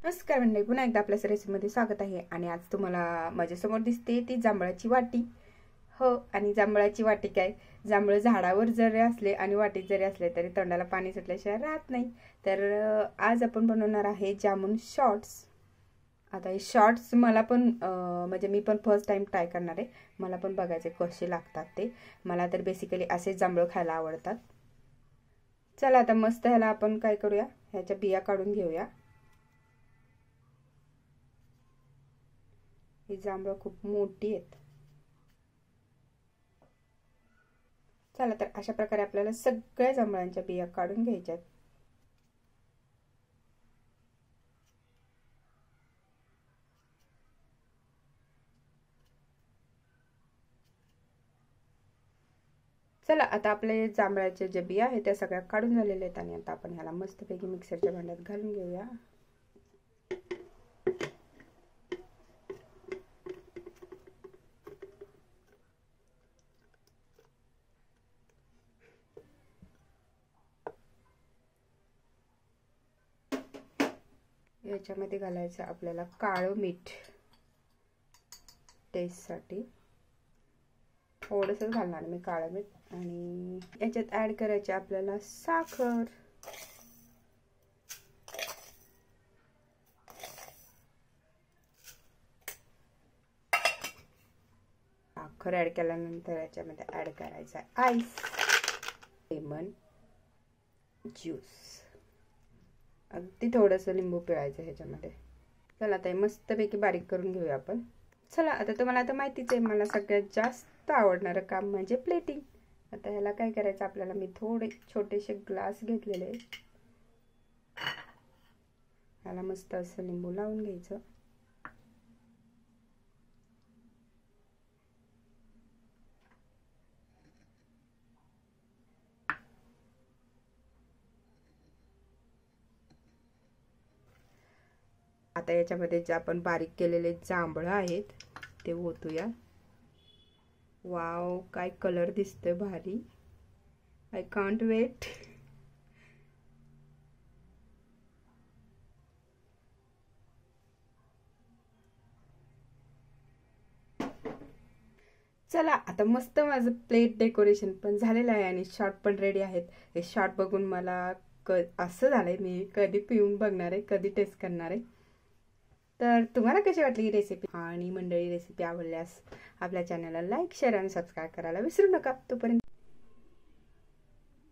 नमस्कार मंडळी, पुन्हा एकदा आपल्या रेसिपीमध्ये स्वागत आहे. आणि आज तुम्हाला माझ्यासमोर दिसते ती जांभळाची वाटी. हो, आणि जांभळाची वाटी काय, जांभळ झाडावर जरी असले आणि वाटीत जरी असले तरी तोंडाला पाणी सुटल्याशिवाय राहत नाही. तर आज आपण बनवणार आहे जामून शॉर्ट्स. आता हे शॉर्ट्स मला पण म्हणजे मी पण फर्स्ट टाइम ट्राय करणार आहे. मला पण बघायचे कसे लागतात ते. मला तर बेसिकली असेच जांभळ खायला आवडतात. चला आता मस्त ह्याला आपण काय करूया, ह्याच्या बिया काढून घेऊया. ही जांभळं खूप मोठी आहेत. चला तर अशा प्रकारे आपल्याला सगळ्या जांभळांच्या बिया काढून घ्यायच्यात. चला आता आपले जांभळाचे जे बिया आहेत त्या सगळ्या काढून झालेल्या आहेत आणि आता आपण ह्याला मस्तपैकी मिक्सरच्या भांड्यात घालून घेऊया. याच्यामध्ये घालायचं आपल्याला काळं मीठ, टेस्टसाठी थोडंसं घालणार मी काळं मीठ. आणि याच्यात ऍड करायचे आपल्याला साखर. साखर ऍड केल्यानंतर याच्यामध्ये ऍड करायचा आईस, लेमन ज्यूस, अगदी थोडंसं लिंबू पिळायचं ह्याच्यामध्ये. चला आता मस्तपैकी बारीक करून घेऊया आपण. चला आता तुम्हाला आता माहितीच आहे, मला सगळ्यात जास्त आवडणारं काम म्हणजे प्लेटिंग. आता ह्याला काय करायचं आपल्याला, मी थोडे छोटेसे ग्लास घेतलेले, ह्याला मस्त असं लिंबू लावून घ्यायचं. आता याच्यामध्ये जे आपण बारीक केलेले जांभळं आहेत ते ओतूया. वाव, काय कलर दिसतोय भारी. I can't wait. चला आता मस्त माझं प्लेट डेकोरेशन पण झालेलं आहे आणि शॉर्ट पण रेडी आहेत. हे शॉर्ट बघून मला असं झालंय, मी कधी पिऊन बघणार आहे, कधी टेस्ट करणार आहे. तर तुम्हाला कशी वाटली ही रेसिपी? आणि मंडळी, रेसिपी आवडल्यास आपल्या चॅनलला लाईक, शेअर आणि सबस्क्राईब करायला विसरू नका. तोपर्यंत